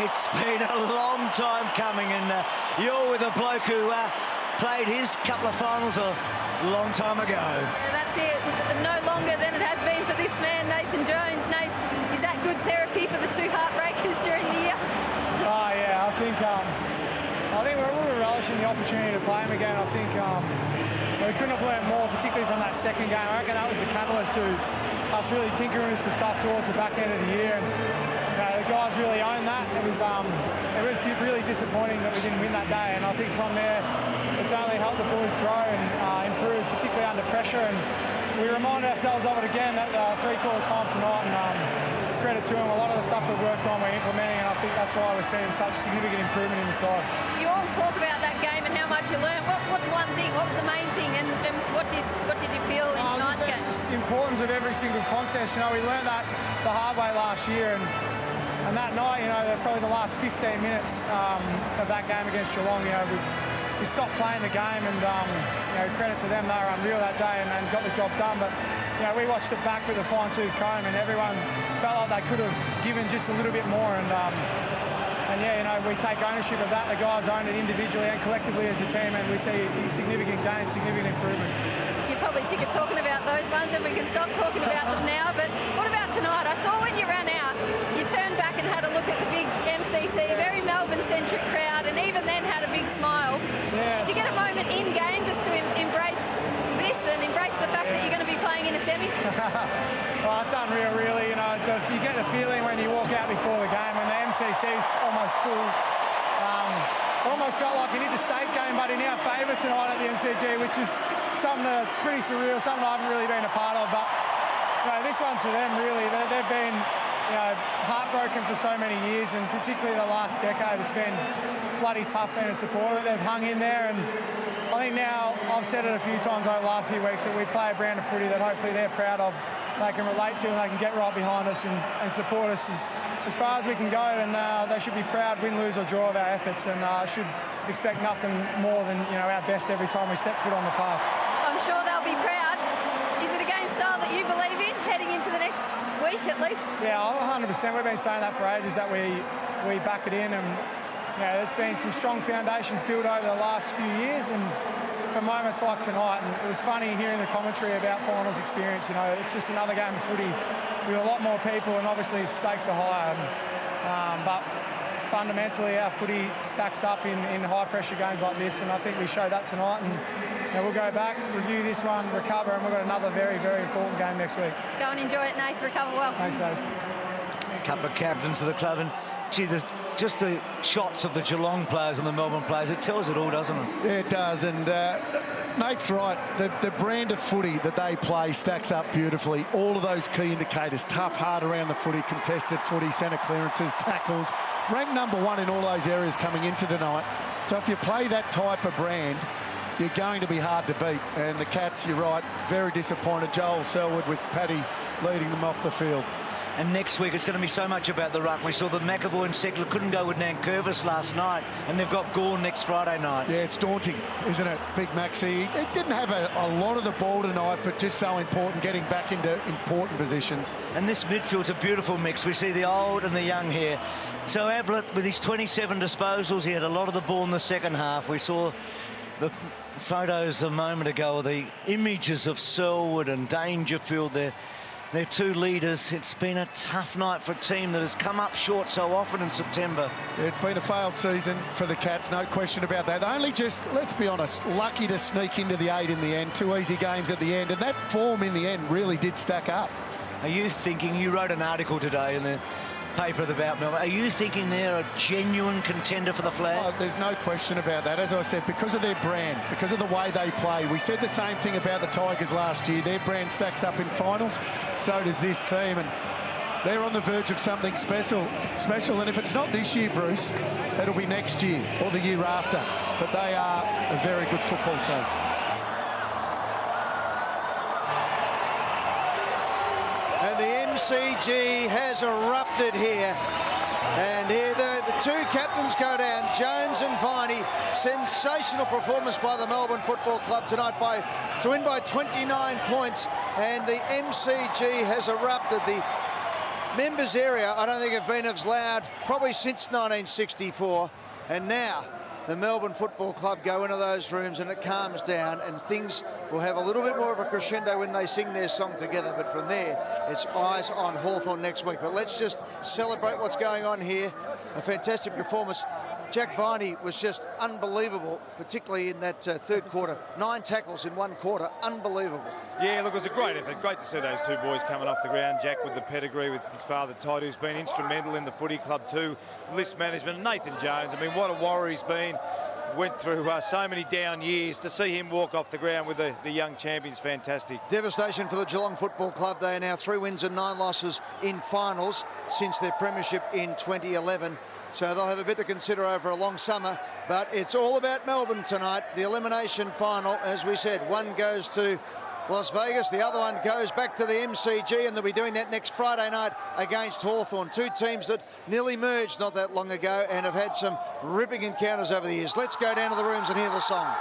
It's been a long time coming, and you're with a bloke who played his couple of finals a long time ago. Yeah, that's it. No longer than it has been for this man, Nathan Jones. Nate, is that good therapy for the two heartbreakers during the year? Oh, yeah, I think we're relishing the opportunity to play him again. I think we couldn't have learned more, particularly from that second game. I reckon that was the catalyst to us really tinkering with some stuff towards the back end of the year. And, the guys really owned that. It was really disappointing that we didn't win that day. And I think from there, it's only helped the boys grow and improve, particularly under pressure. And we remind ourselves of it again at the three-quarter time tonight. And credit to them, a lot of the stuff we've worked on we're implementing, and I think that's why we're seeing such significant improvement in the side. You all talk about that game and how much you learned. What's one thing? What was the main thing? And what did you feel in tonight's game? The importance of every single contest. You know, we learned that the hard way last year, and that night, you know, probably the last 15 minutes of that game against Geelong, you know, we stopped playing the game, and you know, credit to them, they were unreal that day and got the job done. But you know, we watched it back with a fine-tooth comb, and everyone felt like they could have given just a little bit more. And yeah, you know, we take ownership of that. The guys own it individually and collectively as a team, and we see significant gains, significant improvement. You're probably sick of talking about those ones, and we can stop talking about them now. But what about tonight? I saw when you ran out, you turned back and had a look at the big MCC, very Melbourne-centric crowd, and even then had a big smile. Yeah. Did you get a moment in game just to embrace this and embrace the fact that you're going to be playing in a semi? Well, it's unreal, really. You know, you get the feeling when you walk out before the game, and the MCC's almost full. Almost felt like an interstate game, but in our favour tonight at the MCG, which is something that's pretty surreal, something I haven't really been a part of. But you know, this one's for them, really. They've been, you know, heartbroken for so many years, and particularly the last decade, it's been bloody tough being a supporter. They've hung in there, and I think now, I've said it a few times over the last few weeks, but we play a brand of footy that hopefully they're proud of, they can relate to, and they can get right behind us and support us as far as we can go. And they should be proud, win, lose or draw, of our efforts, and should expect nothing more than, you know, our best every time we step foot on the park. I'm sure they'll be proud. Is it a game style that you believe in heading into the next week at least? Yeah, 100%. We've been saying that for ages, that we back it in, and you know, there's been some strong foundations built over the last few years, and for moments like tonight, and it was funny hearing the commentary about finals experience. You know, it's just another game of footy with a lot more people, and obviously stakes are higher. But fundamentally, our footy stacks up in high-pressure games like this, and I think we show that tonight. And you know, we'll go back, review this one, recover, and we've got another very, very important game next week. Go and enjoy it, Nath. Recover well. Thanks, Daisy. A couple of captains of the club, and gee, there's just the shots of the Geelong players and the Melbourne players, it tells it all, doesn't it? Yeah, it does, and Nate's right. The brand of footy that they play stacks up beautifully. All of those key indicators, tough, hard around the footy, contested footy, centre clearances, tackles, ranked #1 in all those areas coming into tonight. So if you play that type of brand, you're going to be hard to beat. And the Cats, you're right, very disappointed. Joel Selwood with Paddy leading them off the field. And next week it's going to be so much about the ruck. We saw that McAvoy and Seckler couldn't go with Nankervis last night, and they've got Gawn next Friday night. Yeah, it's daunting, isn't it? Big Maxi. It didn't have a lot of the ball tonight, but just so important, getting back into important positions. And this midfield's a beautiful mix. We see the old and the young here. So Ablett, with his 27 disposals, he had a lot of the ball in the second half. We saw the photos a moment ago, the images of Selwood and Dangerfield there. They're two leaders. It's been a tough night for a team that has come up short so often in September. Yeah, it's been a failed season for the Cats, no question about that. They only just, let's be honest, lucky to sneak into the 8 in the end. 2 easy games at the end, and that form in the end really did stack up. Are you thinking, you wrote an article today in the paper about Melbourne, are you thinking they're a genuine contender for the flag? Oh, there's no question about that. As I said, because of their brand, because of the way they play. We said the same thing about the Tigers last year. Their brand stacks up in finals, so does this team, and they're on the verge of something special. And if it's not this year, Bruce, it'll be next year or the year after. But they are a very good football team. And the MCG has erupted here. And here the two captains go down, Jones and Viney. Sensational performance by the Melbourne Football Club tonight to win by 29 points. And the MCG has erupted. The members area, I don't think have been as loud probably since 1964. And now the Melbourne Football Club go into those rooms and it calms down and things will have a little bit more of a crescendo when they sing their song together. But from there, it's eyes on Hawthorn next week. But let's just celebrate what's going on here. A fantastic performance. Jack Viney was just unbelievable, particularly in that third quarter. 9 tackles in 1 quarter, unbelievable. Yeah, look, it was a great effort. Great to see those 2 boys coming off the ground. Jack with the pedigree with his father Todd, who's been instrumental in the footy club too. List management, Nathan Jones. I mean, what a warrior he's been. Went through so many down years. To see him walk off the ground with the young champions, fantastic. Devastation for the Geelong Football Club. They are now 3 wins and 9 losses in finals since their premiership in 2011. So they'll have a bit to consider over a long summer. But it's all about Melbourne tonight. The elimination final, as we said, one goes to Las Vegas, the other one goes back to the MCG, and they'll be doing that next Friday night against Hawthorn. 2 teams that nearly merged not that long ago and have had some ripping encounters over the years. Let's go down to the rooms and hear the song.